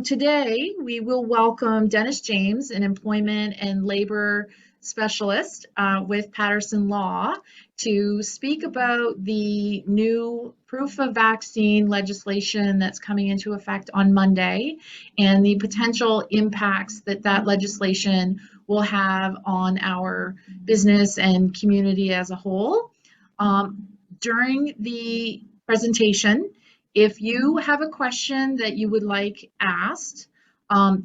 Today, we will welcome Dennis James, an employment and labor specialist with Patterson Law, to speak about the new proof of vaccine legislation that's coming into effect on Monday and the potential impacts that that legislation will have on our business and community as a whole. During the presentation, if you have a question that you would like asked,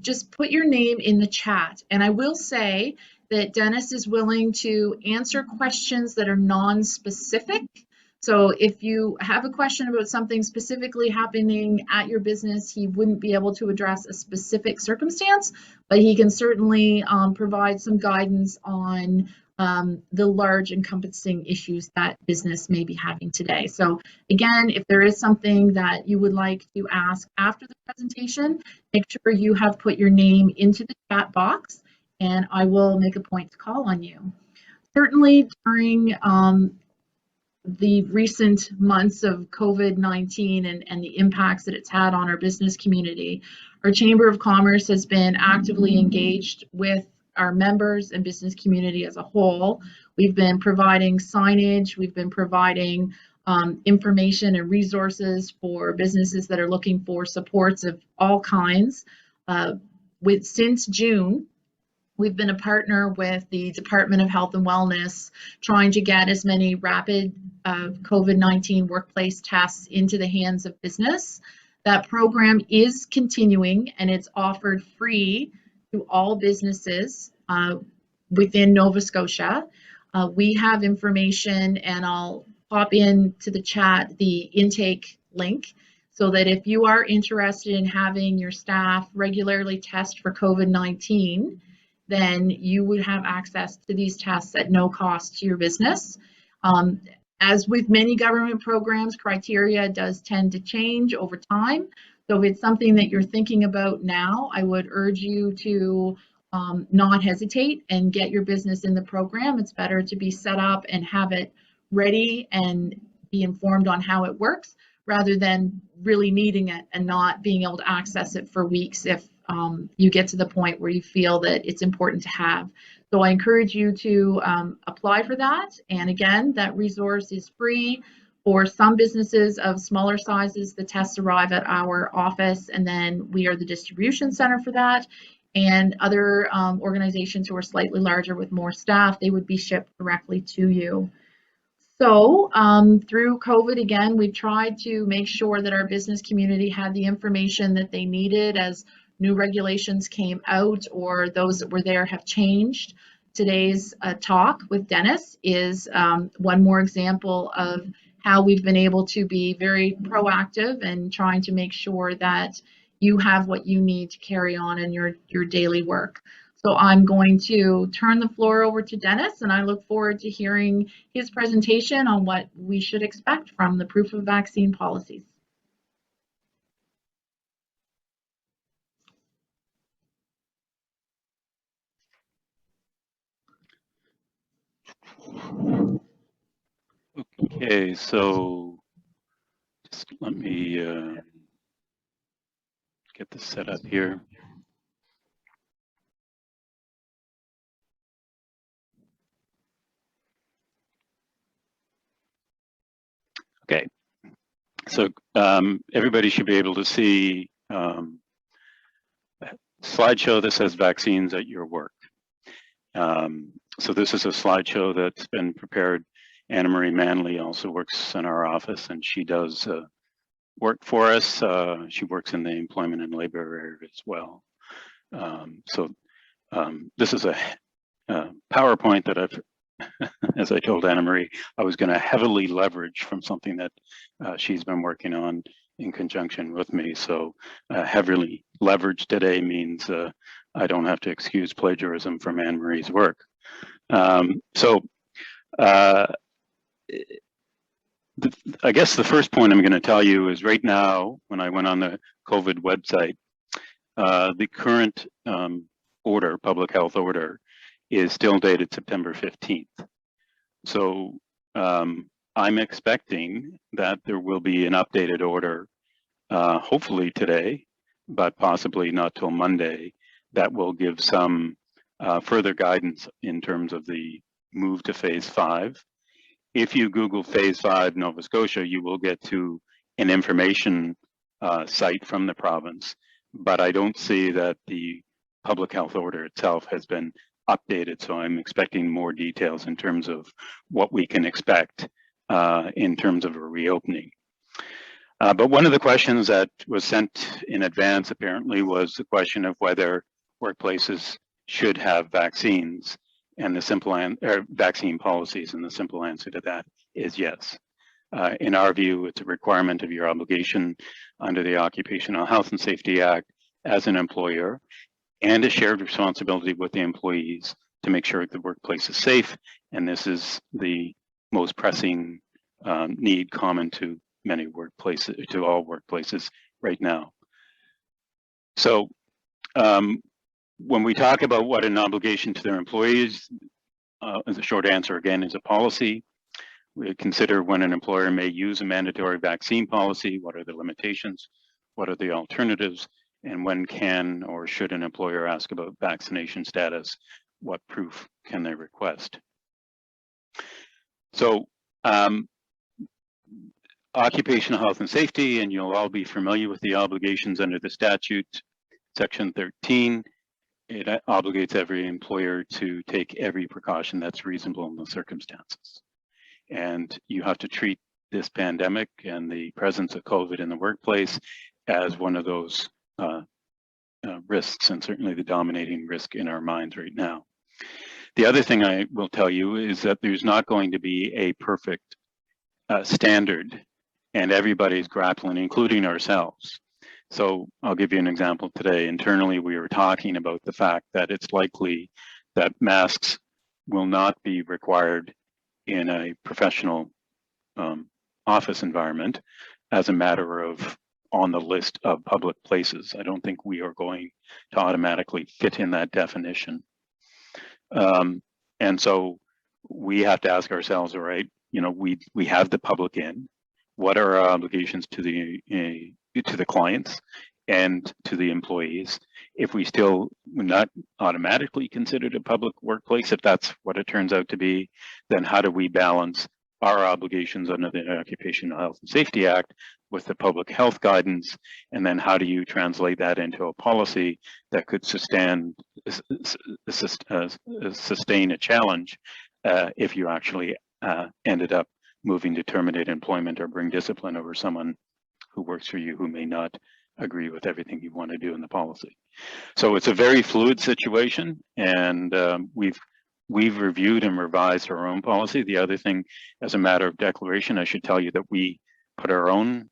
just put your name in the chat. And I will say that Dennis is willing to answer questions that are non-specific. So if you have a question about something specifically happening at your business, he wouldn't be able to address a specific circumstance, but he can certainly provide some guidance on the large encompassing issues that business may be having today. So again, if there is something that you would like to ask after the presentation, make sure you have put your name into the chat box and I will make a point to call on you. Certainly during the recent months of COVID-19 and the impacts that it's had on our business community, our Chamber of Commerce has been actively engaged with our members and business community as a whole. We've been providing signage, we've been providing information and resources for businesses that are looking for supports of all kinds. Since June, we've been a partner with the Department of Health and Wellness, trying to get as many rapid COVID-19 workplace tests into the hands of business. That program is continuing and it's offered free to all businesses within Nova Scotia. We have information, and I'll pop into the chat the intake link so that if you are interested in having your staff regularly test for COVID-19, then you would have access to these tests at no cost to your business. As with many government programs, criteria does tend to change over time. So if it's something that you're thinking about now, I would urge you to not hesitate and get your business in the program. It's better to be set up and have it ready and be informed on how it works rather than really needing it and not being able to access it for weeks if you get to the point where you feel that it's important to have. So I encourage you to apply for that. And again, that resource is free. For some businesses of smaller sizes, the tests arrive at our office and then we are the distribution center for that. And other organizations who are slightly larger with more staff, they would be shipped directly to you. So through COVID, again, we've tried to make sure that our business community had the information that they needed as new regulations came out or those that were there have changed. Today's talk with Dennis is one more example of how we've been able to be very proactive and trying to make sure that you have what you need to carry on in your daily work. So I'm going to turn the floor over to Dennis, and I look forward to hearing his presentation on what we should expect from the proof of vaccine policies. Okay, so just let me get this set up here. Okay, so everybody should be able to see a slideshow that says vaccines at your work. So this is a slideshow that's been prepared. Anna Marie Manley also works in our office and she does work for us. She works in the employment and labor area as well. This is a PowerPoint that I've, as I told Anna Marie, I was going to heavily leverage from something that she's been working on in conjunction with me. So heavily leveraged today means I don't have to excuse plagiarism from Anna Marie's work. I guess the first point I'm going to tell you is right now, when I went on the COVID website, the current order, public health order, is still dated September 15th. So I'm expecting that there will be an updated order, hopefully today, but possibly not till Monday, that will give some further guidance in terms of the move to phase 5. If you Google phase 5 Nova Scotia, you will get to an information site from the province, but I don't see that the public health order itself has been updated, so I'm expecting more details in terms of what we can expect in terms of a reopening. But one of the questions that was sent in advance apparently was the question of whether workplaces should have vaccines, and the simple vaccine policies, and the simple answer to that is yes. In our view, it's a requirement of your obligation under the Occupational Health and Safety Act as an employer, and a shared responsibility with the employees to make sure the workplace is safe. And this is the most pressing need common to many workplaces, to all workplaces right now. So when we talk about what an obligation to their employees, the short answer again is a policy. We consider when an employer may use a mandatory vaccine policy, what are the limitations, what are the alternatives, and when can or should an employer ask about vaccination status, what proof can they request. So occupational health and safety, and you'll all be familiar with the obligations under the statute, section 13, it obligates every employer to take every precaution that's reasonable in the circumstances. And you have to treat this pandemic and the presence of COVID in the workplace as one of those risks, and certainly the dominating risk in our minds right now. The other thing I will tell you is that there's not going to be a perfect standard, and everybody's grappling, including ourselves. So I'll give you an example today. Internally, we were talking about the fact that it's likely that masks will not be required in a professional office environment as a matter of on the list of public places. I don't think we are going to automatically fit in that definition. And so we have to ask ourselves, all right, you know, we have the public in, what are our obligations to the clients and to the employees? If we still not automatically considered a public workplace, if that's what it turns out to be, then how do we balance our obligations under the Occupational Health and Safety Act with the public health guidance? And then how do you translate that into a policy that could sustain a challenge if you actually ended up moving to terminate employment or bring discipline over someone who works for you who may not agree with everything you want to do in the policy. So it's a very fluid situation, and we've reviewed and revised our own policy. The other thing, as a matter of declaration, I should tell you that we put our own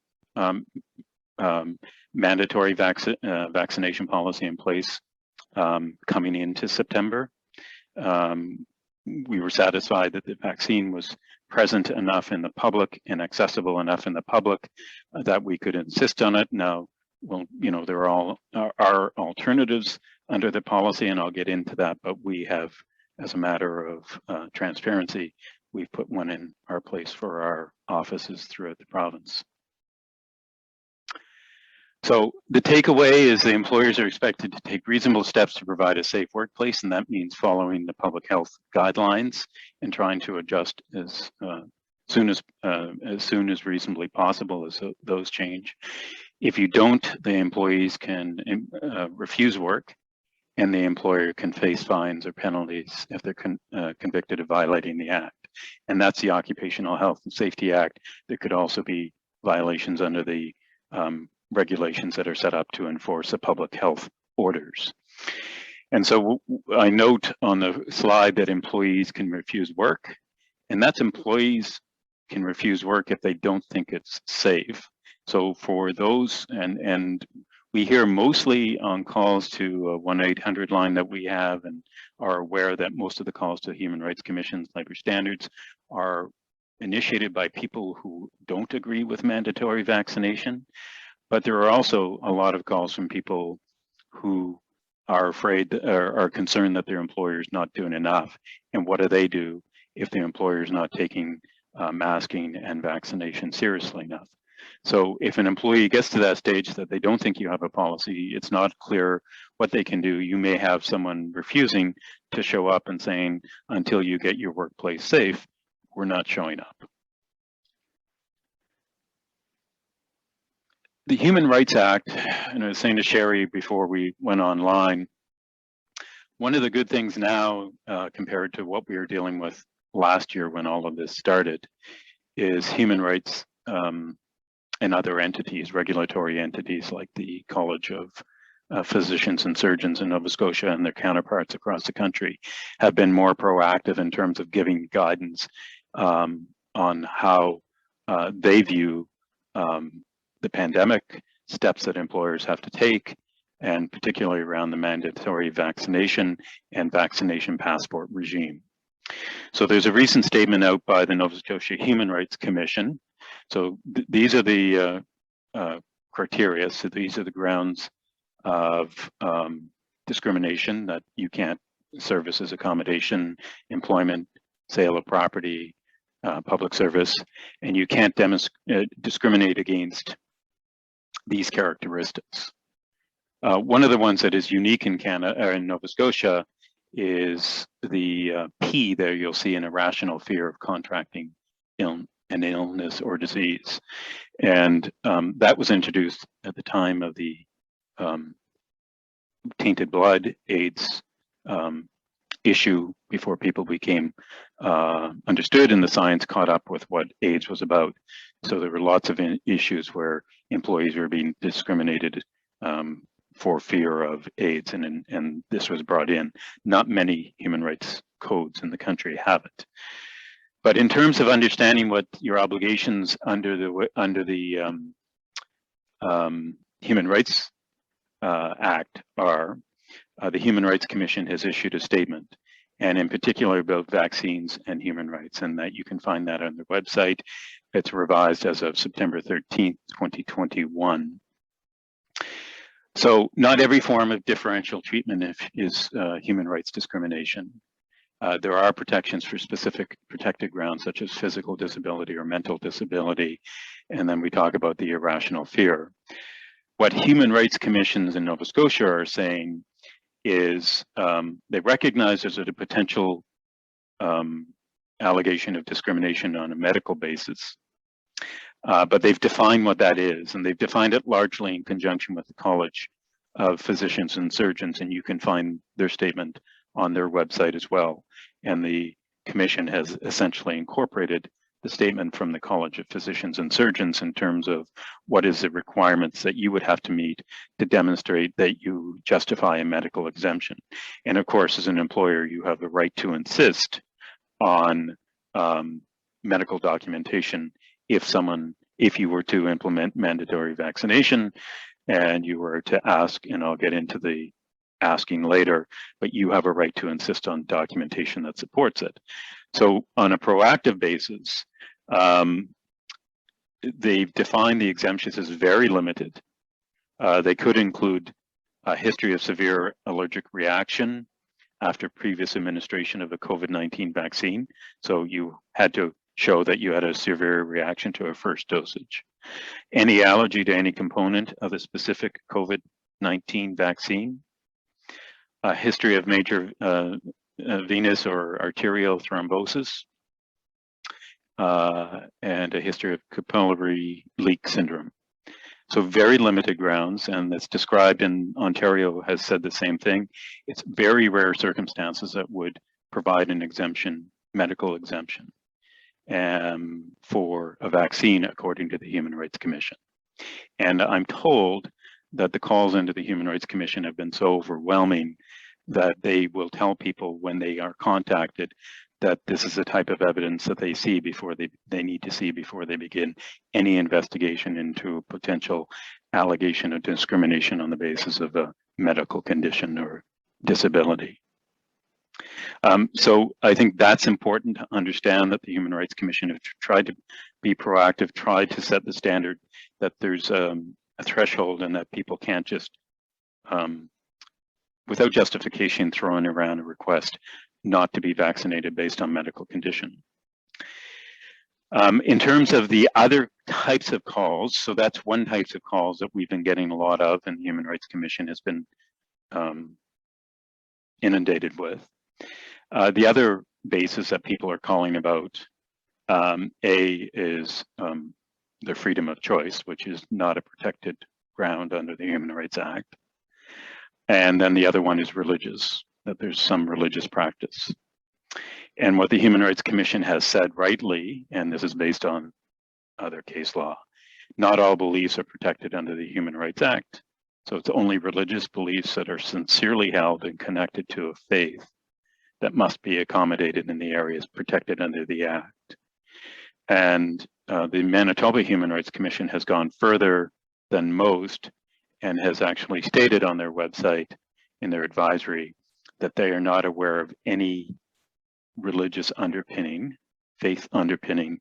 mandatory vaccination policy in place coming into September. We were satisfied that the vaccine was present enough in the public and accessible enough in the public that we could insist on it. Now, well, you know, there are alternatives under the policy, and I'll get into that, but we have, as a matter of transparency, we've put one in our place for our offices throughout the province. So the takeaway is the employers are expected to take reasonable steps to provide a safe workplace, and that means following the public health guidelines and trying to adjust as soon as reasonably possible as those change. If you don't, the employees can refuse work, and the employer can face fines or penalties if they're convicted of violating the act. And that's the Occupational Health and Safety Act. There could also be violations under the regulations that are set up to enforce the public health orders. And so I note on the slide that employees can refuse work, and that's employees can refuse work if they don't think it's safe. So for those, and we hear mostly on calls to a 1-800 line that we have, and are aware that most of the calls to Human Rights Commission's labor standards are initiated by people who don't agree with mandatory vaccination. But there are also a lot of calls from people who are afraid or are concerned that their employer is not doing enough. And what do they do if the employer is not taking masking and vaccination seriously enough? So if an employee gets to that stage that they don't think you have a policy, it's not clear what they can do. You may have someone refusing to show up and saying, until you get your workplace safe, we're not showing up. The Human Rights Act, and I was saying to Sherry before we went online, one of the good things now compared to what we were dealing with last year when all of this started is human rights and other entities, regulatory entities like the College of Physicians and Surgeons in Nova Scotia and their counterparts across the country have been more proactive in terms of giving guidance on how they view the pandemic, steps that employers have to take, and particularly around the mandatory vaccination and vaccination passport regime. So there's a recent statement out by the Nova Scotia Human Rights Commission. So these are the criteria. So these are the grounds of discrimination: that you can't services, accommodation, employment, sale of property, public service, and you can't discriminate against these characteristics. One of the ones that is unique in Canada, or in Nova Scotia, is the P there. You'll see an irrational fear of contracting an illness or disease, and that was introduced at the time of the tainted blood AIDS issue, before people became understood and the science caught up with what AIDS was about. So there were lots of issues where employees were being discriminated for fear of AIDS, and this was brought in. Not many human rights codes in the country have it. But in terms of understanding what your obligations under the Human Rights Act are, the Human Rights Commission has issued a statement, and in particular about vaccines and human rights, and that you can find that on their website. It's revised as of September 13th, 2021. So not every form of differential treatment is human rights discrimination. There are protections for specific protected grounds, such as physical disability or mental disability, and then we talk about the irrational fear. What human rights commissions in Nova Scotia are saying is they recognize there's a potential allegation of discrimination on a medical basis, but they've defined what that is, and they've defined it largely in conjunction with the College of Physicians and Surgeons, and you can find their statement on their website as well. And the Commission has essentially incorporated the statement from the College of Physicians and Surgeons in terms of what is the requirements that you would have to meet to demonstrate that you justify a medical exemption. And of course, as an employer, you have the right to insist on medical documentation if you were to implement mandatory vaccination and you were to ask, and I'll get into the asking later, but you have a right to insist on documentation that supports it. So on a proactive basis, they've defined the exemptions as very limited. They could include a history of severe allergic reaction after previous administration of a COVID-19 vaccine. So you had to show that you had a severe reaction to a first dosage. Any allergy to any component of a specific COVID-19 vaccine. A history of major venous or arterial thrombosis, and a history of capillary leak syndrome. So very limited grounds, and it's described in Ontario has said the same thing. It's very rare circumstances that would provide an exemption, medical exemption, for a vaccine, according to the Human Rights Commission. And I'm told that the calls into the Human Rights Commission have been so overwhelming that they will tell people when they are contacted that this is the type of evidence that they see before they need to see before they begin any investigation into a potential allegation of discrimination on the basis of a medical condition or disability. So I think that's important to understand, that the Human Rights Commission have tried to be proactive, tried to set the standard that there's a threshold and that people can't just, without justification, throw in around a request not to be vaccinated based on medical condition. In terms of the other types of calls, so that's one type of calls that we've been getting a lot of, and the Human Rights Commission has been inundated with. The other basis that people are calling about, A, is their freedom of choice, which is not a protected ground under the Human Rights Act. And then the other one is religious, that there's some religious practice. And what the Human Rights Commission has said rightly, and this is based on other case law, not all beliefs are protected under the Human Rights Act. So it's only religious beliefs that are sincerely held and connected to a faith that must be accommodated in the areas protected under the Act. And the Manitoba Human Rights Commission has gone further than most and has actually stated on their website in their advisory that they are not aware of any religious underpinning, faith underpinning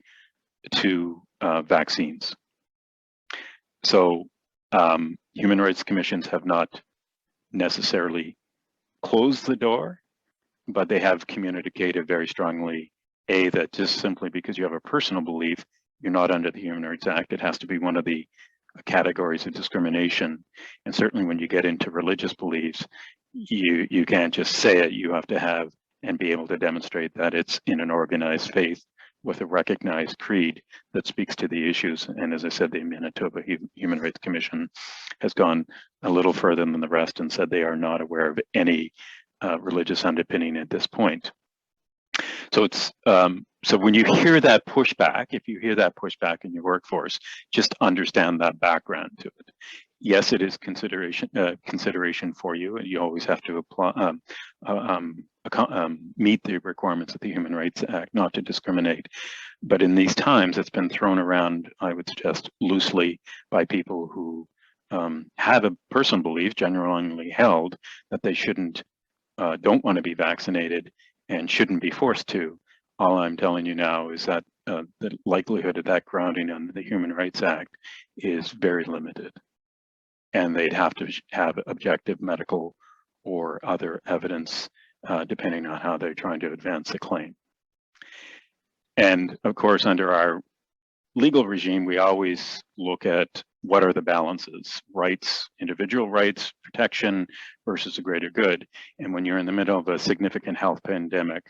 to vaccines. So Human Rights Commissions have not necessarily closed the door, but they have communicated very strongly, A, that just simply because you have a personal belief, you're not under the Human Rights Act. It has to be one of the categories of discrimination. And certainly when you get into religious beliefs, you can't just say it, you have to have and be able to demonstrate that it's in an organized faith with a recognized creed that speaks to the issues. And as I said, the Manitoba Human Rights Commission has gone a little further than the rest and said they are not aware of any religious underpinning at this point. So it's so when you hear that pushback, if you hear that pushback in your workforce, just understand that background to it. Yes, it is consideration for you, and you always have to apply, meet the requirements of the Human Rights Act, not to discriminate. But in these times, it's been thrown around, I would suggest, loosely by people who have a personal belief, genuinely held, that they shouldn't, don't want to be vaccinated and shouldn't be forced to. All I'm telling you now is that the likelihood of that grounding under the Human Rights Act is very limited. And they'd have to have objective medical or other evidence, depending on how they're trying to advance the claim. And of course, under our legal regime, we always look at what are the balances, rights, individual rights, protection versus a greater good. And when you're in the middle of a significant health pandemic,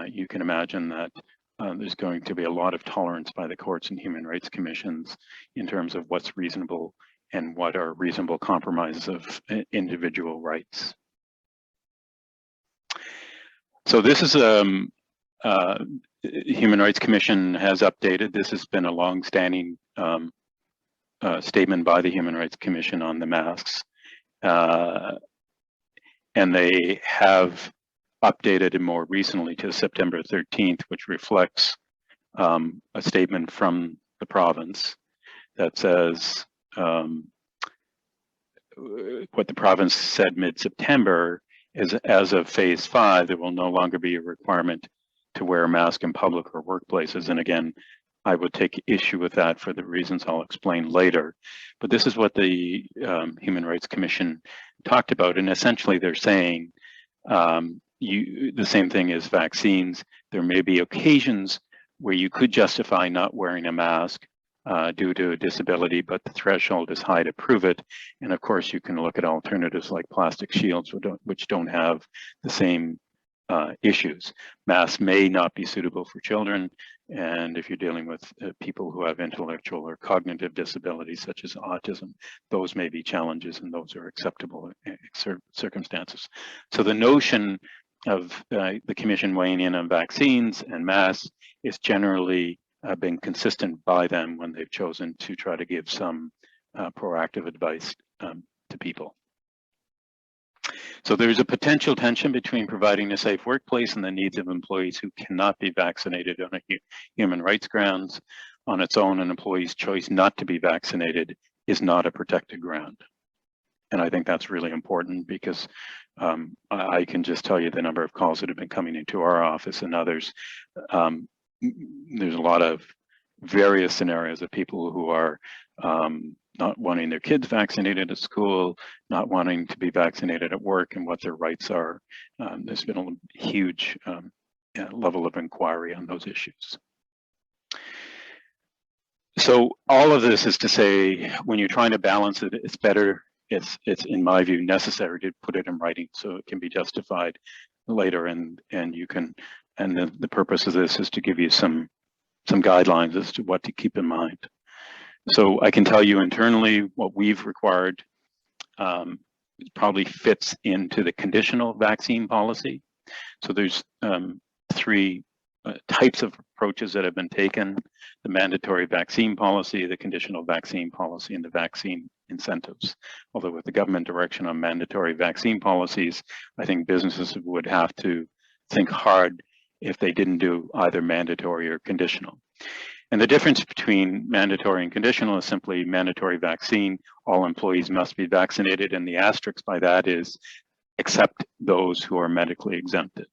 you can imagine that there's going to be a lot of tolerance by the courts and human rights commissions in terms of what's reasonable and what are reasonable compromises of individual rights. So this is Human Rights Commission has updated. This has been a long-standing statement by the Human Rights Commission on the masks. And they have updated it more recently to September 13th, which reflects a statement from the province that says what the province said mid-September is, as of phase 5, there will no longer be a requirement to wear a mask in public or workplaces. And again, I would take issue with that for the reasons I'll explain later. But this is what the Human Rights Commission talked about. And essentially they're saying the same thing as vaccines. There may be occasions where you could justify not wearing a mask due to a disability, but the threshold is high to prove it. And of course, you can look at alternatives like plastic shields, which don't have the same issues. Masks may not be suitable for children. And if you're dealing with people who have intellectual or cognitive disabilities, such as autism, those may be challenges and those are acceptable circumstances. So the notion of the commission weighing in on vaccines and masks is generally been consistent by them when they've chosen to try to give some proactive advice to people. So there's a potential tension between providing a safe workplace and the needs of employees who cannot be vaccinated on a human rights grounds. On its own, an employee's choice not to be vaccinated is not a protected ground. And I think that's really important because I can just tell you the number of calls that have been coming into our office and others. There's a lot of various scenarios of people who are not wanting their kids vaccinated at school, not wanting to be vaccinated at work, and what their rights are. There's been a huge level of inquiry on those issues. So all of this is to say, when you're trying to balance it, it's better, it's in my view necessary to put it in writing so it can be justified later, and you can, and the purpose of this is to give you some guidelines as to what to keep in mind. So I can tell you internally what we've required probably fits into the conditional vaccine policy. So there's three types of approaches that have been taken: the mandatory vaccine policy, the conditional vaccine policy, and the vaccine incentives. Although with the government direction on mandatory vaccine policies, I think businesses would have to think hard if they didn't do either mandatory or conditional. And the difference between mandatory and conditional is simply mandatory vaccine, all employees must be vaccinated, and the asterisk by that is except those who are medically exempted.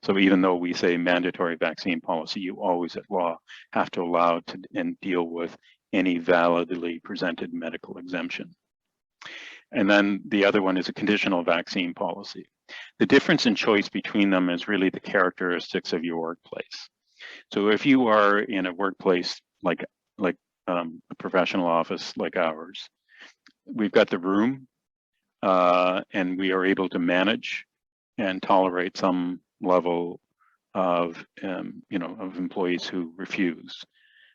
So even though we say mandatory vaccine policy, you always at law have to allow to and deal with any validly presented medical exemption. And then the other one is a conditional vaccine policy. The difference in choice between them is really the characteristics of your workplace. So if you are in a workplace like a professional office like ours, we've got the room and we are able to manage and tolerate some level of of employees who refuse.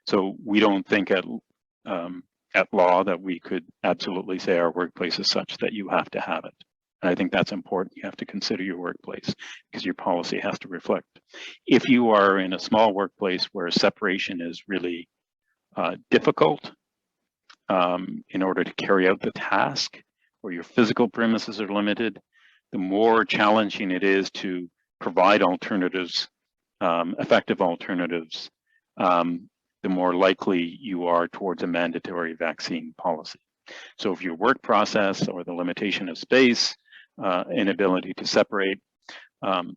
So we don't think at law that we could absolutely say our workplace is such that you have to have it. And I think that's important. You have to consider your workplace because your policy has to reflect. If you are in a small workplace where separation is really difficult in order to carry out the task, or your physical premises are limited, the more challenging it is to provide alternatives, effective alternatives, the more likely you are towards a mandatory vaccine policy. So if your work process or the limitation of space, inability to separate,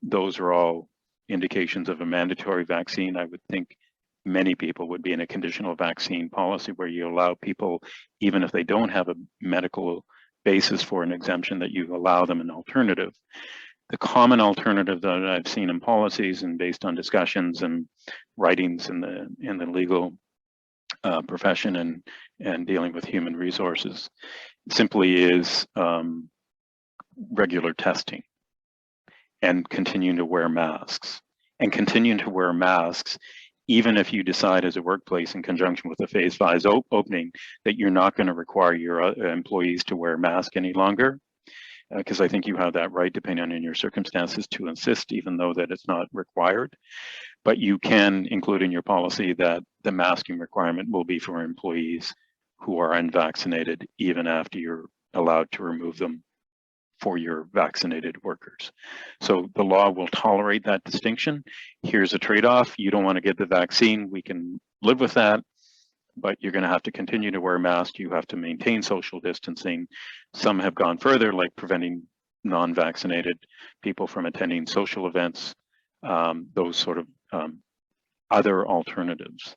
those are all indications of a mandatory vaccine. I would think many people would be in a conditional vaccine policy where you allow people, even if they don't have a medical basis for an exemption, that you allow them an alternative. The common alternative that I've seen in policies and based on discussions and writings in the legal profession and dealing with human resources simply is regular testing and continuing to wear masks. And continuing to wear masks, even if you decide as a workplace in conjunction with the phase 5 opening that you're not going to require your employees to wear masks any longer, because I think you have that right, depending on your circumstances, to insist, even though that it's not required. But you can include in your policy that the masking requirement will be for employees who are unvaccinated, even after you're allowed to remove them for your vaccinated workers. So the law will tolerate that distinction. Here's a trade-off. You don't want to get the vaccine. We can live with that, but you're going to have to continue to wear masks. You have to maintain social distancing. Some have gone further, like preventing non-vaccinated people from attending social events, those sort of other alternatives.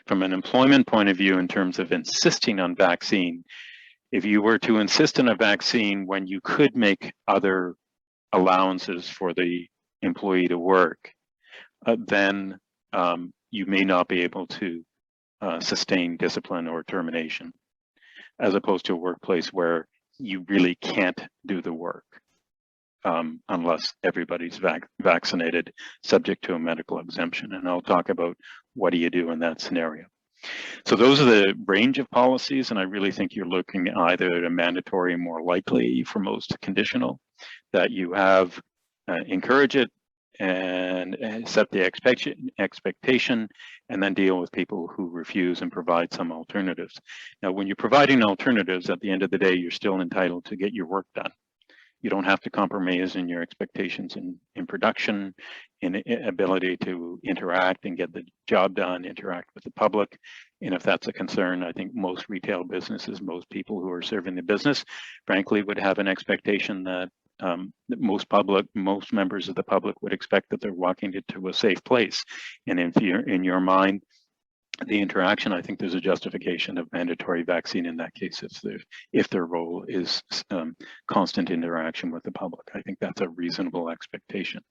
From an employment point of view, in terms of insisting on vaccine, if you were to insist on a vaccine when you could make other allowances for the employee to work, then you may not be able to sustain discipline or termination, as opposed to a workplace where you really can't do the work unless everybody's vaccinated, subject to a medical exemption. And I'll talk about what do you do in that scenario. So those are the range of policies, and I really think you're looking either at a mandatory, more likely for most conditional, that you have encourage it and set the expectation and then deal with people who refuse and provide some alternatives. Now, when you're providing alternatives, at the end of the day, you're still entitled to get your work done. You don't have to compromise in your expectations in production, in ability to interact and get the job done, interact with the public. And if that's a concern, I think most retail businesses, most people who are serving the business, frankly, would have an expectation that most members of the public would expect that they're walking into a safe place. And if you're in your mind, the interaction, I think there's a justification of mandatory vaccine in that case if their role is constant interaction with the public. I think that's a reasonable expectation.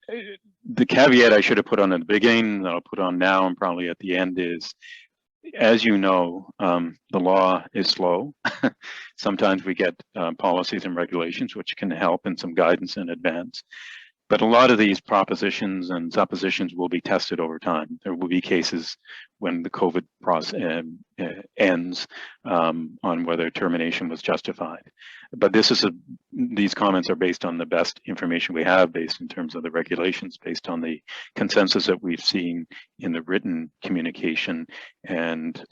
the caveat I should have put on at the beginning, that I'll put on now and probably at the end is, as you know, the law is slow. Sometimes we get policies and regulations which can help and some guidance in advance. But a lot of these propositions and suppositions will be tested over time. There will be cases when the COVID process ends on whether termination was justified. But these comments are based on the best information we have, based in terms of the regulations, based on the consensus that we've seen in the written communication, and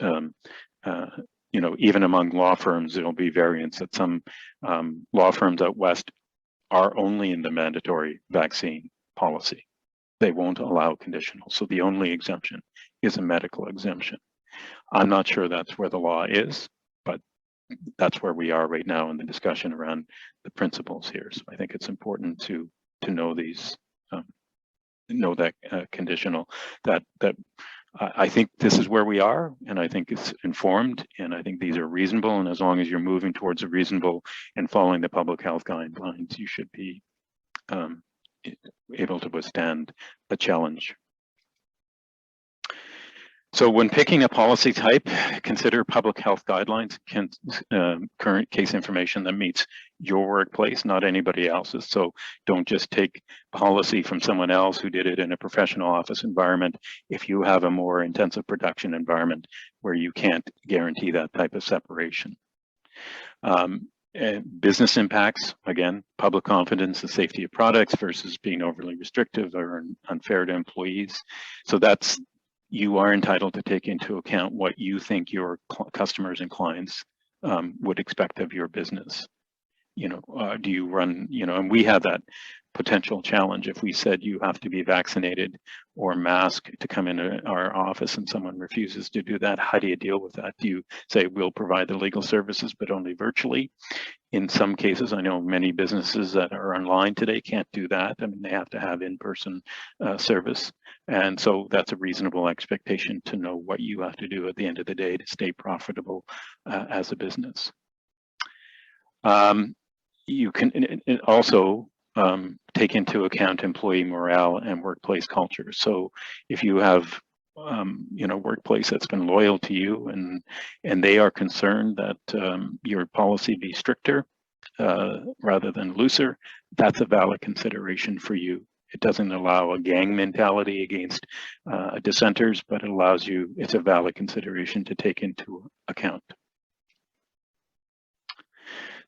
you know, even among law firms, there'll be variants that some law firms out west are only in the mandatory vaccine policy. They won't allow conditional. So the only exemption is a medical exemption. I'm not sure that's where the law is, but that's where we are right now in the discussion around the principles here. So I think it's important to know these, know that conditional, that I think this is where we are, and I think it's informed, and I think these are reasonable, and as long as you're moving towards a reasonable and following the public health guidelines, you should be able to withstand the challenge. So when picking a policy type, consider public health guidelines, current case information that meets your workplace, not anybody else's. So don't just take policy from someone else who did it in a professional office environment if you have a more intensive production environment where you can't guarantee that type of separation. And business impacts, again, public confidence, the safety of products versus being overly restrictive or unfair to employees. So that's, you are entitled to take into account what you think your customers and clients would expect of your business. You know, do you run, you know, and we have that potential challenge. If we said you have to be vaccinated or masked to come into our office and someone refuses to do that, how do you deal with that? Do you say we'll provide the legal services, but only virtually? In some cases, I know many businesses that are online today can't do that. I mean, they have to have in-person service. And so that's a reasonable expectation to know what you have to do at the end of the day to stay profitable as a business. You can also take into account employee morale and workplace culture. So if you have you know, workplace that's been loyal to you and they are concerned that your policy be stricter rather than looser, that's a valid consideration for you. It doesn't allow a gang mentality against dissenters, but it allows you, it's a valid consideration to take into account.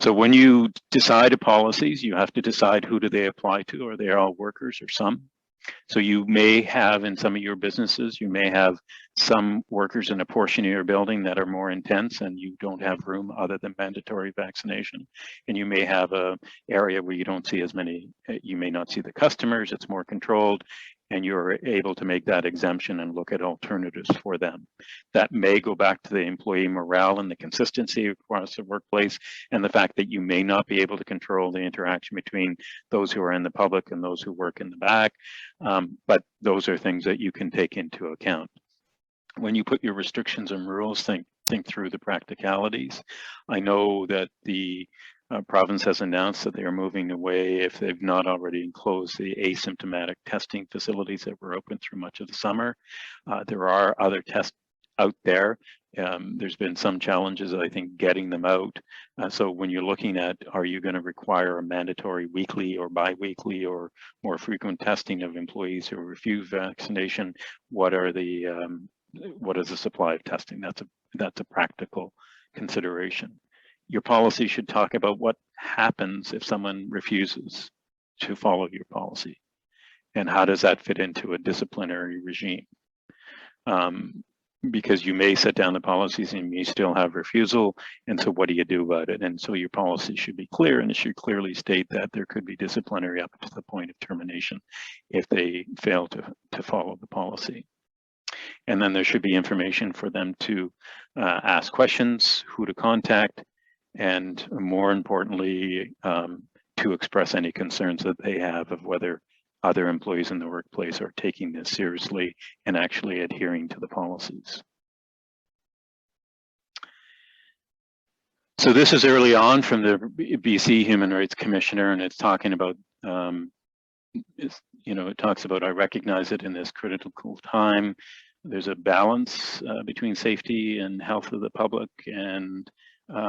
So when you decide policies, you have to decide who do they apply to. Are they all workers or some? So you may have in some of your businesses, you may have some workers in a portion of your building that are more intense and you don't have room other than mandatory vaccination. And you may have an area where you don't see as many, you may not see the customers, it's more controlled, and you're able to make that exemption and look at alternatives for them. That may go back to the employee morale and the consistency across the workplace, and the fact that you may not be able to control the interaction between those who are in the public and those who work in the back. But those are things that you can take into account. When you put your restrictions and rules, think through the practicalities. I know that the province has announced that they are moving away, if they've not already enclosed, the asymptomatic testing facilities that were open through much of the summer. There are other tests out there. There's been some challenges, I think, getting them out. So when you're looking at, are you going to require a mandatory weekly or bi-weekly or more frequent testing of employees who refuse vaccination? What is the supply of testing? That's a practical consideration. Your policy should talk about what happens if someone refuses to follow your policy, and how does that fit into a disciplinary regime? Because you may set down the policies and you still have refusal, and so what do you do about it? And so your policy should be clear, and it should clearly state that there could be disciplinary up to the point of termination if they fail to follow the policy. And then there should be information for them to ask questions, who to contact, and more importantly, to express any concerns that they have of whether other employees in the workplace are taking this seriously and actually adhering to the policies. So this is early on from the BC Human Rights Commissioner, and it's talking about it talks about, I recognize it in this critical time. There's a balance between safety and health of the public and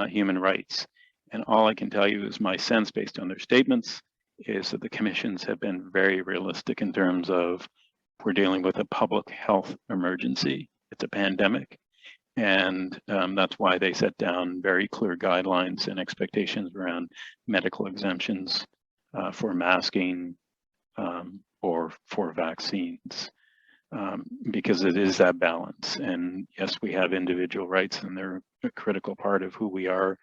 human rights. And all I can tell you is my sense, based on their statements, is that the commissions have been very realistic in terms of, we're dealing with a public health emergency. It's a pandemic. And that's why they set down very clear guidelines and expectations around medical exemptions for masking or for vaccines, because it is that balance. And yes, we have individual rights, and they're a critical part of who we are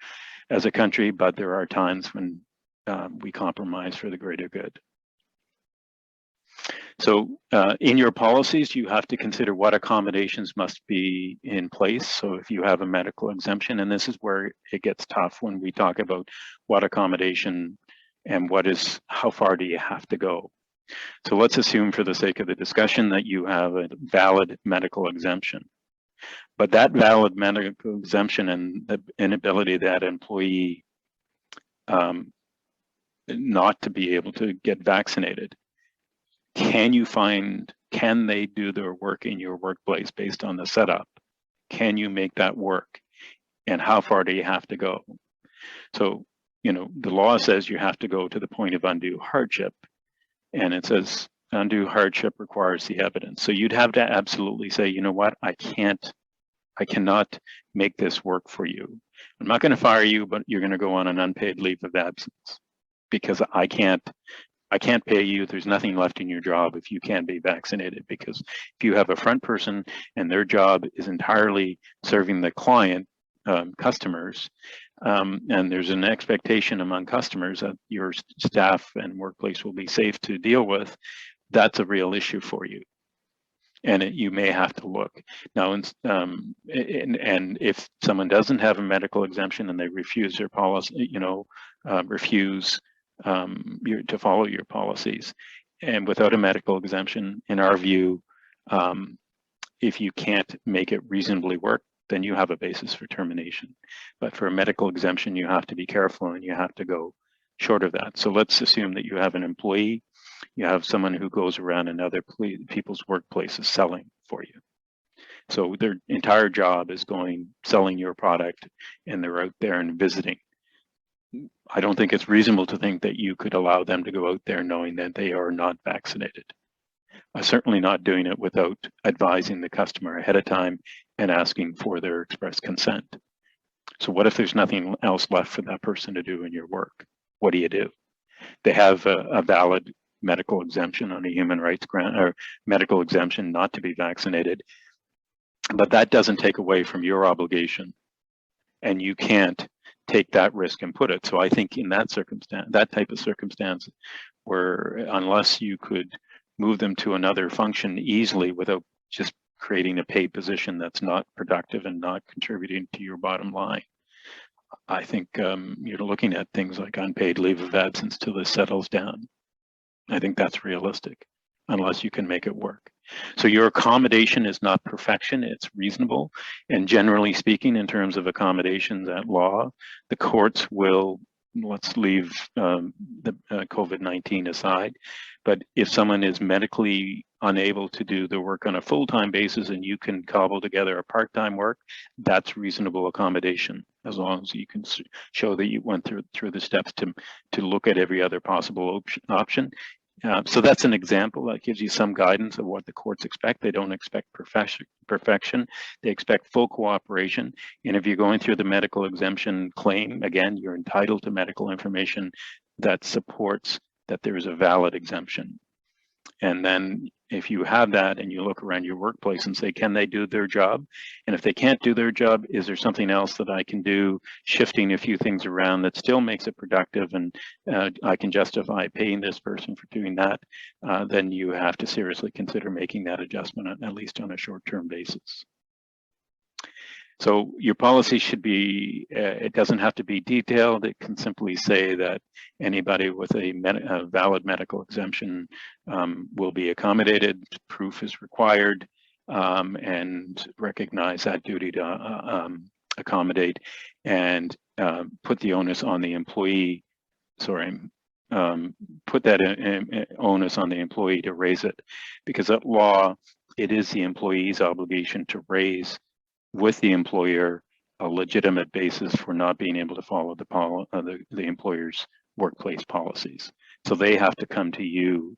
as a country, but there are times when we compromise for the greater good. So in your policies, you have to consider what accommodations must be in place. So if you have a medical exemption, and this is where it gets tough when we talk about what accommodation and how far do you have to go. So let's assume, for the sake of the discussion, that you have a valid medical exemption. But that valid medical exemption and the inability of that employee not to be able to get vaccinated, can they do their work in your workplace based on the setup? Can you make that work? And how far do you have to go? So, the law says you have to go to the point of undue hardship. And it says undue hardship requires the evidence. So you'd have to absolutely say, you know what, I cannot make this work for you. I'm not going to fire you, but you're going to go on an unpaid leave of absence, because I can't pay you. There's nothing left in your job if you can't be vaccinated, because if you have a front person and their job is entirely serving the client, customers, and there's an expectation among customers that your staff and workplace will be safe to deal with, that's a real issue for you. And you may have to look. Now, and if someone doesn't have a medical exemption and they refuse their policy, refuse to follow your policies, and without a medical exemption, in our view, if you can't make it reasonably work, then you have a basis for termination. But for a medical exemption, you have to be careful, and you have to go short of that. So let's assume that you have an employee, you have someone who goes around in other people's workplaces selling for you. So their entire job is selling your product, and they're out there and visiting. I don't think it's reasonable to think that you could allow them to go out there knowing that they are not vaccinated. Certainly not doing it without advising the customer ahead of time and asking for their express consent. So what if there's nothing else left for that person to do in your work? What do? They have a valid medical exemption on a human rights grant, or medical exemption not to be vaccinated, but that doesn't take away from your obligation, and you can't take that risk and put it. So I think in that circumstance, that type of circumstance, where unless you could move them to another function easily without just creating a paid position that's not productive and not contributing to your bottom line, I think you're looking at things like unpaid leave of absence till this settles down. I think that's realistic, unless you can make it work. So your accommodation is not perfection, it's reasonable. And generally speaking, in terms of accommodations at law, the courts will, let's leave the COVID-19 aside, but if someone is medically unable to do the work on a full-time basis and you can cobble together a part-time work, that's reasonable accommodation, as long as you can show that you went through the steps to look at every other possible option. So that's an example that gives you some guidance of what the courts expect. They don't expect perfection. They expect full cooperation. And if you're going through the medical exemption claim, again, you're entitled to medical information that supports that there is a valid exemption. And then if you have that and you look around your workplace and say, can they do their job? And if they can't do their job, is there something else that I can do, shifting a few things around that still makes it productive, and I can justify paying this person for doing that, then you have to seriously consider making that adjustment, at least on a short-term basis. So your policy should be, it doesn't have to be detailed. It can simply say that anybody with a valid medical exemption will be accommodated. Proof is required, and recognize that duty to accommodate, and put the onus on the employee, put that onus on the employee to raise it, because at law, it is the employee's obligation to raise with the employer a legitimate basis for not being able to follow the employer's workplace policies. So they have to come to you.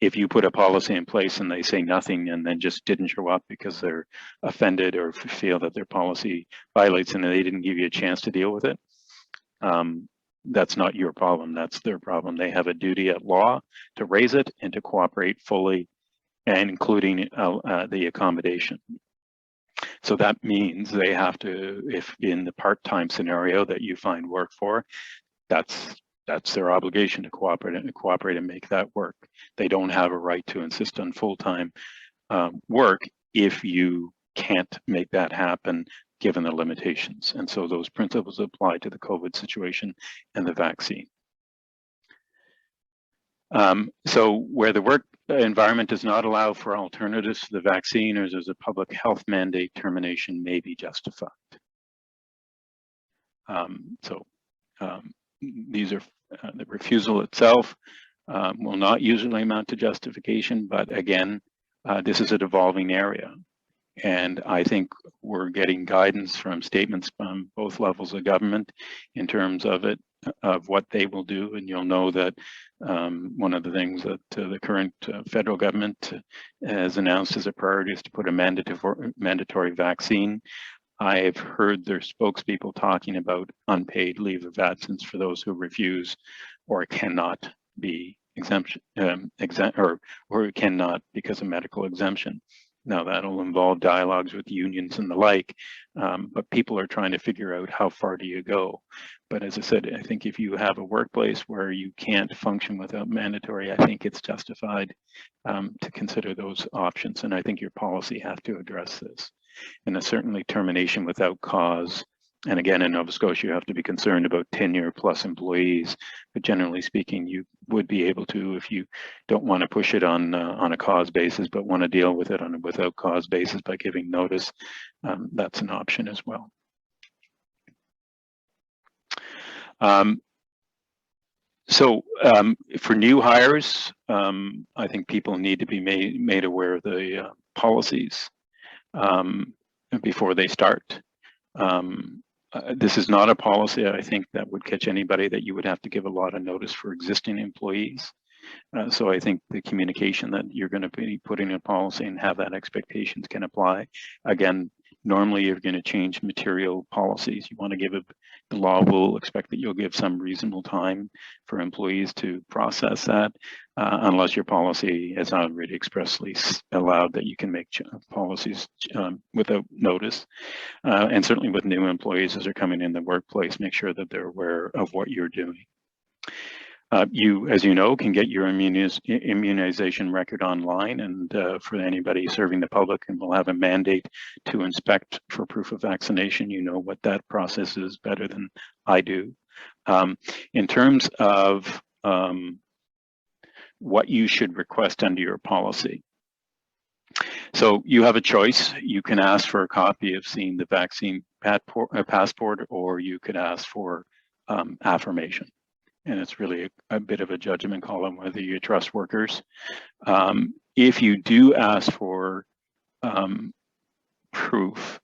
If you put a policy in place and they say nothing and then just didn't show up because they're offended or feel that their policy violates and they didn't give you a chance to deal with it, that's not your problem, that's their problem. They have a duty at law to raise it and to cooperate fully, and including the accommodation. So that means they have to, if in the part-time scenario that you find work for, that's their obligation to cooperate and make that work. They don't have a right to insist on full-time work if you can't make that happen given the limitations. And so those principles apply to the COVID situation and the vaccine. So where the work environment does not allow for alternatives to the vaccine, or there's a public health mandate, termination may be justified. These are the refusal itself will not usually amount to justification, but again, this is a devolving area. And I think we're getting guidance from statements from both levels of government in terms of what they will do. And you'll know that one of the things that the current federal government has announced as a priority is to put a mandatory vaccine. I've heard their spokespeople talking about unpaid leave of absence for those who refuse or cannot be or cannot because of medical exemption. Now that'll involve dialogues with unions and the like, but people are trying to figure out how far do you go. But as I said, I think if you have a workplace where you can't function without mandatory, I think it's justified to consider those options. And I think your policy has to address this. And certainly termination without cause. And again, in Nova Scotia, you have to be concerned about tenure plus employees. But generally speaking, you would be able to, if you don't want to push it on a cause basis, but want to deal with it on a without cause basis by giving notice, that's an option as well. For new hires, I think people need to be made aware of the policies before they start. This is not a policy, I think, that would catch anybody that you would have to give a lot of notice for existing employees. So I think the communication that you're going to be putting in policy and have that expectations can apply. Again, normally you're going to change material policies. You want to give the law will expect that you'll give some reasonable time for employees to process that, unless your policy has already expressly allowed that you can make policies without notice. And certainly with new employees as they're coming in the workplace, make sure that they're aware of what you're doing. You, as you know, can get your immunization record online, and for anybody serving the public, and we'll have a mandate to inspect for proof of vaccination. You know what that process is better than I do. In terms of what you should request under your policy. So you have a choice. You can ask for a copy of seeing the vaccine passport, or you could ask for affirmation. And it's really a bit of a judgment call on whether you trust workers. If you do ask for proof,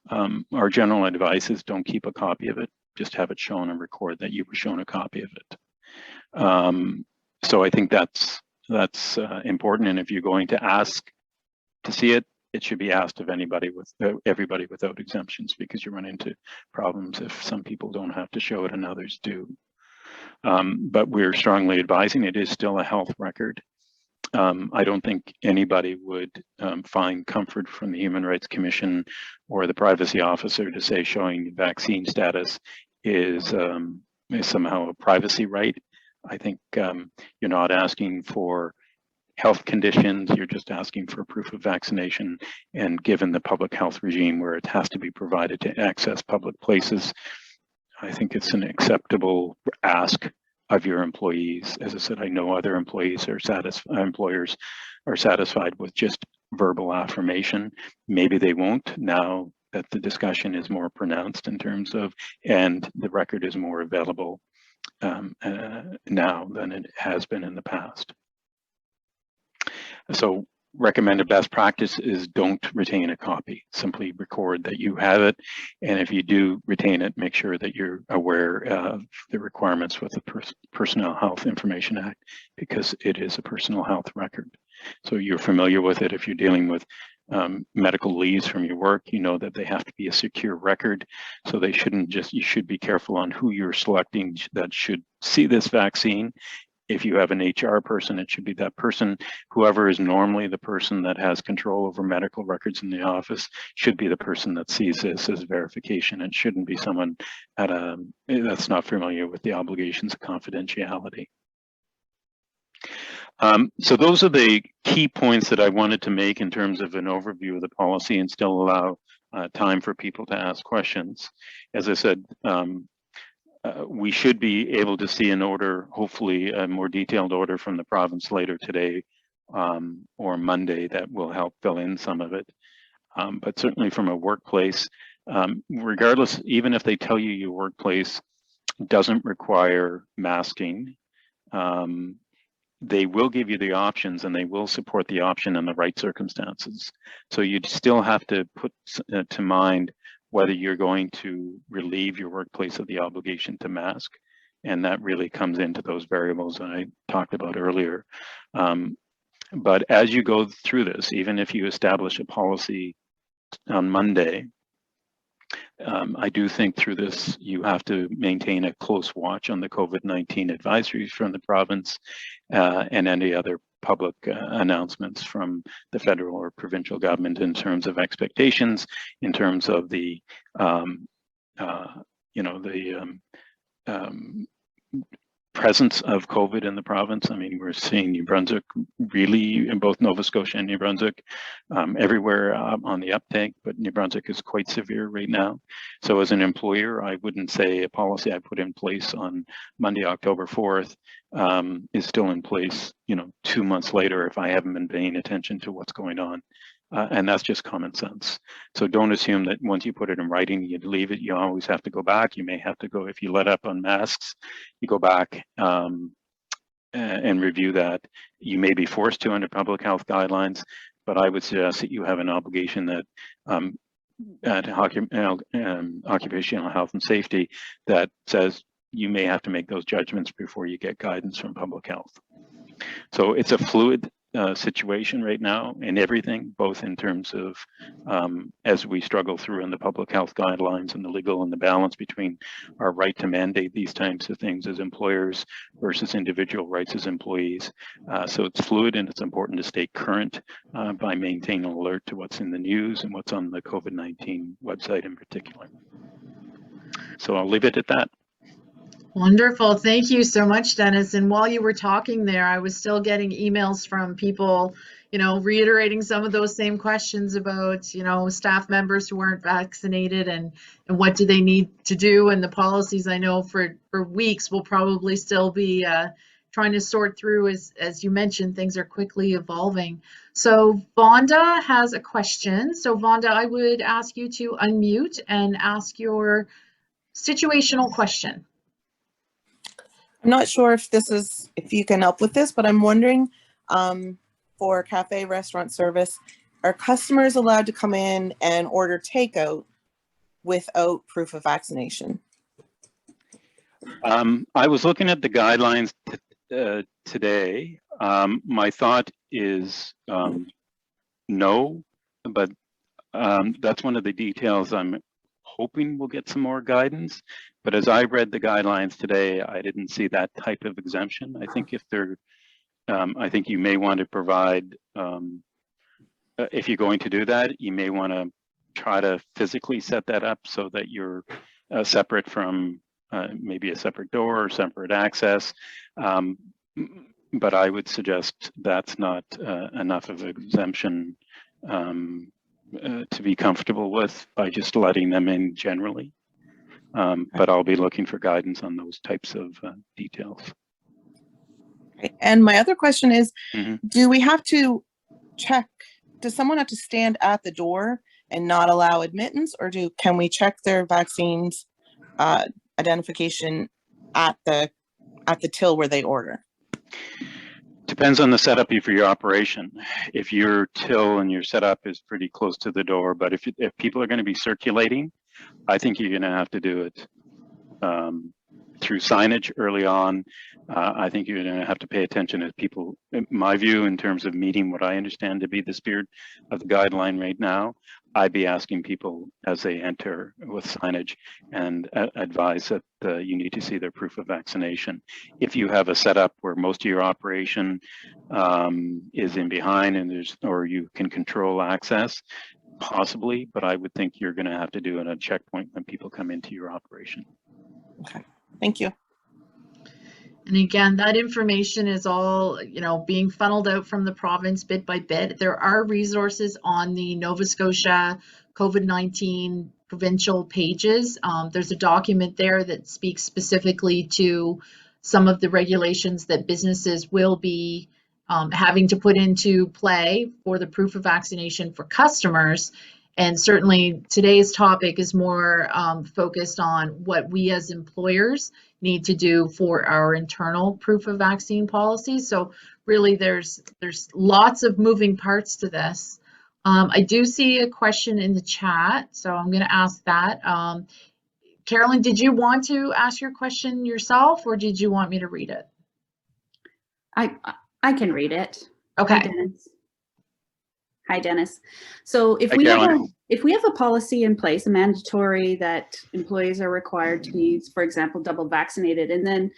our general advice is don't keep a copy of it, just have it shown and record that you were shown a copy of it. So I think that's important. And if you're going to ask to see it, it should be asked of everybody without exemptions, because you run into problems if some people don't have to show it and others do. But we're strongly advising it is still a health record. I don't think anybody would find comfort from the Human Rights Commission or the privacy officer to say showing vaccine status is somehow a privacy right. I think you're not asking for health conditions, you're just asking for proof of vaccination. And given the public health regime where it has to be provided to access public places, I think it's an acceptable ask of your employees. As I said, I know other employers are satisfied with just verbal affirmation. Maybe they won't now that the discussion is more pronounced in terms of, and the record is more available. now than it has been in the past. So recommended best practice is don't retain a copy. Simply record that you have it. And if you do retain it, make sure that you're aware of the requirements with the Personal Health Information Act, because it is a personal health record. So you're familiar with it. If you're dealing with medical leaves from your work, you know that they have to be a secure record. So they shouldn't just, you should be careful on who you're selecting that should see this vaccine. If you have an HR person, it should be that person. Whoever is normally the person that has control over medical records in the office should be the person that sees this as verification. It shouldn't be someone at that's not familiar with the obligations of confidentiality. So those are the key points that I wanted to make in terms of an overview of the policy, and still allow time for people to ask questions. As I said, we should be able to see an order, hopefully a more detailed order from the province later today or Monday that will help fill in some of it. But certainly from a workplace, regardless, even if they tell you your workplace doesn't require masking, they will give you the options, and they will support the option in the right circumstances. So you'd still have to put to mind whether you're going to relieve your workplace of the obligation to mask. And that really comes into those variables that I talked about earlier. But as you go through this, even if you establish a policy on Monday, I do think through this, you have to maintain a close watch on the COVID-19 advisories from the province and any other public announcements from the federal or provincial government in terms of expectations, in terms of the, presence of COVID in the province. I mean, we're seeing New Brunswick really, in both Nova Scotia and New Brunswick, everywhere on the uptake, but New Brunswick is quite severe right now. So as an employer, I wouldn't say a policy I put in place on Monday, October 4th is still in place, 2 months later if I haven't been paying attention to what's going on. And that's just common sense. So don't assume that once you put it in writing, you'd leave it. You always have to go back. You may have to go, if you let up on masks, you go back and review that. You may be forced to under public health guidelines, but I would suggest that you have an obligation that at occupational health and safety that says you may have to make those judgments before you get guidance from public health. So it's a fluid situation right now in everything, both in terms of as we struggle through in the public health guidelines and the legal and the balance between our right to mandate these types of things as employers versus individual rights as employees. So it's fluid, and it's important to stay current by maintaining alert to what's in the news and what's on the COVID-19 website in particular. So I'll leave it at that. Wonderful. Thank you so much, Dennis. And while you were talking there, I was still getting emails from people, reiterating some of those same questions about, staff members who weren't vaccinated and what do they need to do. And the policies, I know for weeks will probably still be trying to sort through, as you mentioned, things are quickly evolving. So Vonda has a question. So Vonda, I would ask you to unmute and ask your situational question. I'm not sure if you can help with this, but I'm wondering for cafe restaurant service, are customers allowed to come in and order takeout without proof of vaccination? I was looking at the guidelines today. My thought is no, but that's one of the details I'm hoping we'll get some more guidance. But as I read the guidelines today, I didn't see that type of exemption. I think I think you may want to provide, if you're going to do that, you may want to try to physically set that up so that you're separate from maybe a separate door or separate access. But I would suggest that's not enough of an exemption to be comfortable with by just letting them in generally. But I'll be looking for guidance on those types of details. And my other question is, do we have to check, does someone have to stand at the door and not allow admittance, or can we check their vaccines identification at the till where they order? Depends on the setup for your operation. If your till and your setup is pretty close to the door, but if people are going to be circulating, I think you're going to have to do it through signage early on. I think you're going to have to pay attention to people. In my view, in terms of meeting what I understand to be the spirit of the guideline right now, I'd be asking people as they enter with signage and advise that you need to see their proof of vaccination. If you have a setup where most of your operation is in behind and or you can control access, possibly, but I would think you're going to have to do it at a checkpoint when people come into your operation. Okay, thank you. And again, that information is all, being funneled out from the province bit by bit. There are resources on the Nova Scotia COVID-19 provincial pages. There's a document there that speaks specifically to some of the regulations that businesses will be having to put into play for the proof of vaccination for customers. And certainly today's topic is more focused on what we as employers need to do for our internal proof of vaccine policy. So really there's lots of moving parts to this. I do see a question in the chat, so I'm going to ask that. Carolyn, did you want to ask your question yourself, or did you want me to read it? I can read it. Okay. Hi, Dennis. So if we have a policy in place, a mandatory that employees are required to be, for example, double vaccinated, and then,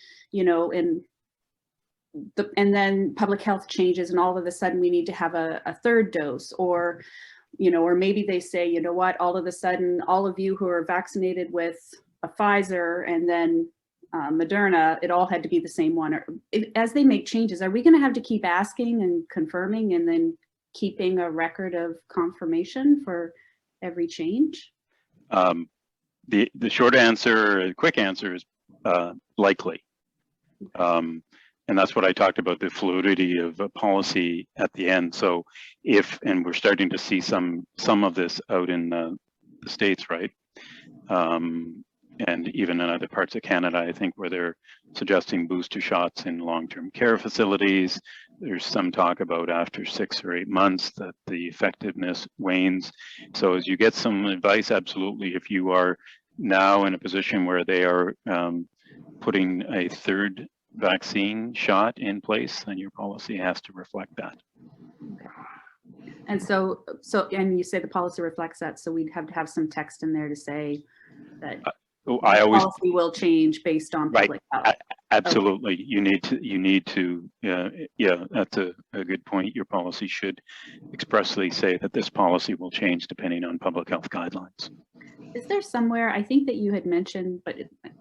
and then public health changes, and all of a sudden we need to have a third dose, or, or maybe they say, you know what, all of a sudden, all of you who are vaccinated with a Pfizer and then Moderna, it all had to be the same one. Or as they make changes, are we going to have to keep asking and confirming and then keeping a record of confirmation for every change? The short answer, quick answer is likely. And that's what I talked about, the fluidity of a policy at the end. So and we're starting to see some of this out in the States, right? And even in other parts of Canada, I think, where they're suggesting booster shots in long-term care facilities. There's some talk about after 6 or 8 months that the effectiveness wanes. So as you get some advice, absolutely, if you are now in a position where they are putting a third vaccine shot in place, then your policy has to reflect that. Okay. And so and you say the policy reflects that, so we'd have to have some text in there to say that policy will change based on public health. Absolutely. Okay. You need to, yeah, that's a good point. Your policy should expressly say that this policy will change depending on public health guidelines. Is there somewhere, I think that you had mentioned, but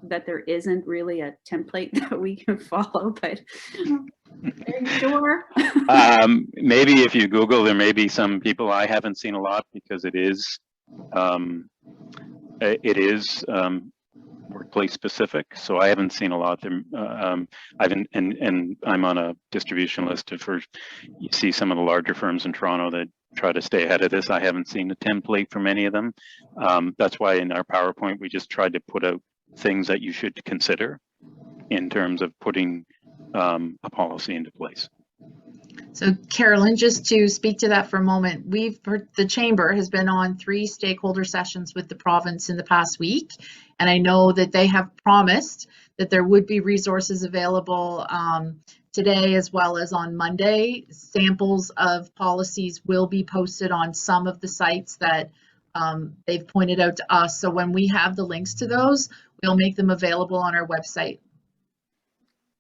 that there isn't really a template that we can follow, but are you sure? Maybe if you Google, there may be some people. I haven't seen a lot because it is workplace specific, so I haven't seen a lot there. And I'm on a distribution list for, you see some of the larger firms in Toronto that try to stay ahead of this. I haven't seen a template for many of them. That's why in our PowerPoint we just tried to put out things that you should consider in terms of putting a policy into place. So Carolyn, just to speak to that for a moment, the Chamber has been on 3 stakeholder sessions with the province in the past week, and I know that they have promised that there would be resources available today as well as on Monday. Samples of policies will be posted on some of the sites that they've pointed out to us. So when we have the links to those, we'll make them available on our website.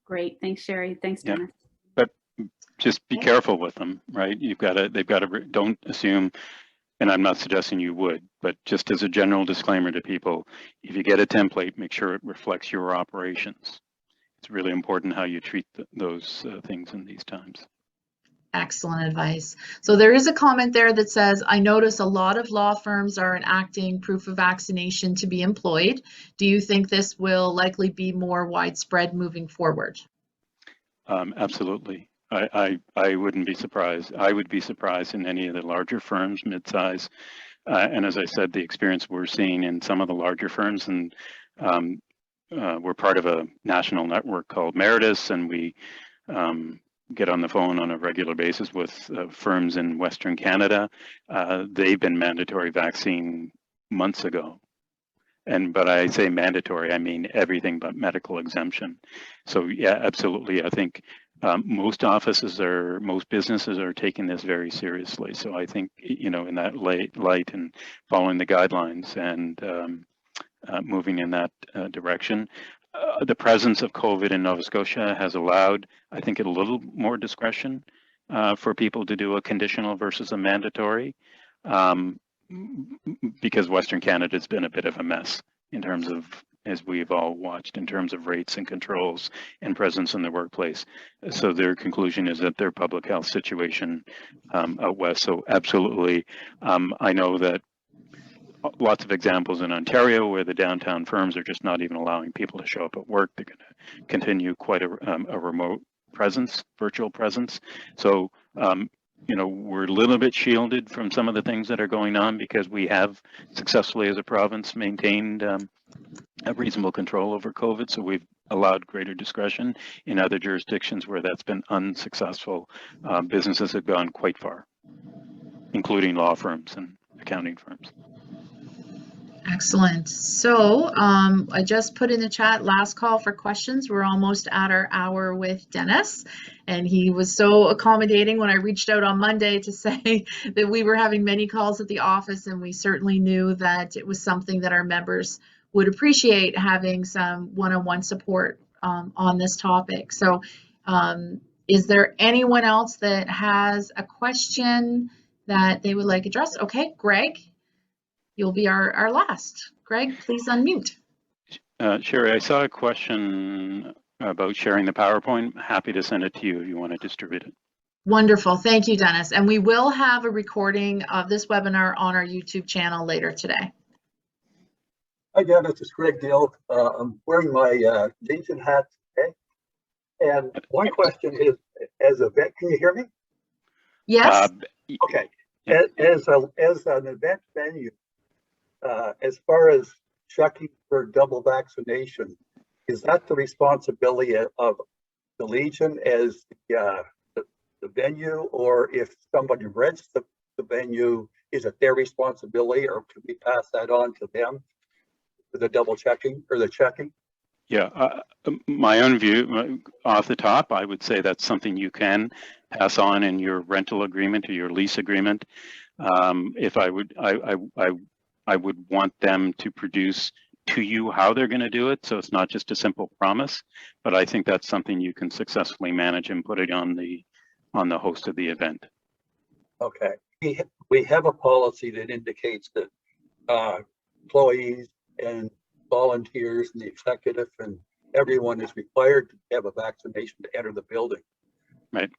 Great, thanks Sherry, thanks Dennis. But just be careful with them, right? They've got to, don't assume, and I'm not suggesting you would, but just as a general disclaimer to people, if you get a template, make sure it reflects your operations. It's really important how you treat those things in these times. Excellent advice. So there is a comment there that says, I notice a lot of law firms are enacting proof of vaccination to be employed. Do you think this will likely be more widespread moving forward? Absolutely. I wouldn't be surprised. I would be surprised in any of the larger firms, mid-size. And as I said, the experience we're seeing in some of the larger firms, and we're part of a national network called Meritus, and we get on the phone on a regular basis with firms in Western Canada. They've been mandatory vaccine months ago. But I say mandatory, I mean everything but medical exemption. So yeah, absolutely. I think most businesses are taking this very seriously. So I think, you know, in that light and following the guidelines and moving in that direction. The presence of COVID in Nova Scotia has allowed, I think, a little more discretion for people to do a conditional versus a mandatory, because Western Canada has been a bit of a mess in terms of, as we've all watched, in terms of rates and controls and presence in the workplace. So their conclusion is that their public health situation out west. So absolutely, I know that lots of examples in Ontario where the downtown firms are just not even allowing people to show up at work. They're going to continue quite a remote presence, virtual presence. So, you know, we're a little bit shielded from some of the things that are going on because we have successfully as a province maintained a reasonable control over COVID. So we've allowed greater discretion. In other jurisdictions where that's been unsuccessful, businesses have gone quite far, including law firms and accounting firms. Excellent. So I just put in the chat, last call for questions. We're almost at our hour with Dennis, and he was so accommodating when I reached out on Monday to say that we were having many calls at the office, and we certainly knew that it was something that our members would appreciate, having some one-on-one support on this topic. So is there anyone else that has a question that they would like addressed? Okay, Greg. You'll be our last. Greg, please unmute. Sherry, I saw a question about sharing the PowerPoint. Happy to send it to you if you want to distribute it. Wonderful. Thank you, Dennis. And we will have a recording of this webinar on our YouTube channel later today. Hi, Dennis. It's Greg Dill. I'm wearing my Legion hat today. And one question is, as a vet, can you hear me? Yes. Okay. As an event venue, as far as checking for double vaccination, is that the responsibility of the Legion as the venue, or if somebody rents the venue, is it their responsibility, or can we pass that on to them for the double checking or the checking? Yeah, my own view off the top, I would say that's something you can pass on in your rental agreement or your lease agreement. If I would want them to produce to you how they're going to do it, so it's not just a simple promise. But I think that's something you can successfully manage and put it on the host of the event. Okay, we have a policy that indicates that employees and volunteers and the executive and everyone is required to have a vaccination to enter the building. Right.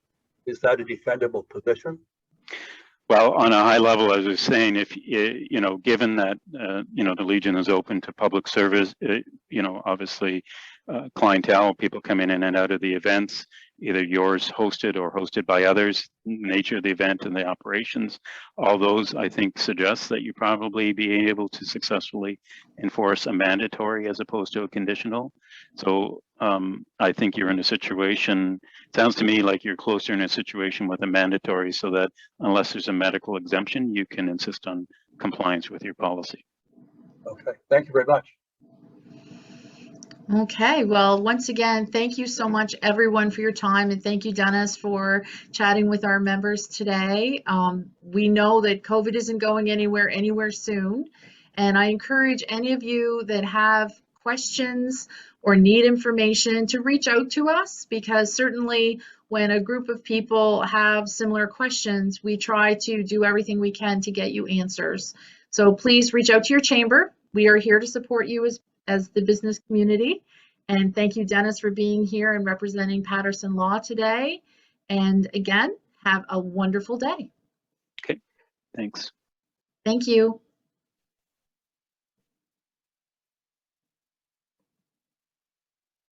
Is that a defendable position? Well, on a high level, as I was saying, if you know, given that you know, the Legion is open to public service, you know, obviously clientele, people come in and out of the events, either yours hosted or hosted by others, the nature of the event and the operations, all those I think suggest that you probably be able to successfully enforce a mandatory as opposed to a conditional. So I think you're in a situation, sounds to me like you're closer in a situation with a mandatory, so that unless there's a medical exemption, you can insist on compliance with your policy. Okay, thank you very much. Okay, well, once again, thank you so much, everyone, for your time, and thank you, Dennis, for chatting with our members today. We know that COVID isn't going anywhere soon, and I encourage any of you that have questions or need information to reach out to us, because certainly when a group of people have similar questions, we try to do everything we can to get you answers. So please reach out to your chamber. We are here to support you as the business community. And thank you, Dennis, for being here and representing Patterson Law today. And again, have a wonderful day. Okay, thanks. Thank you.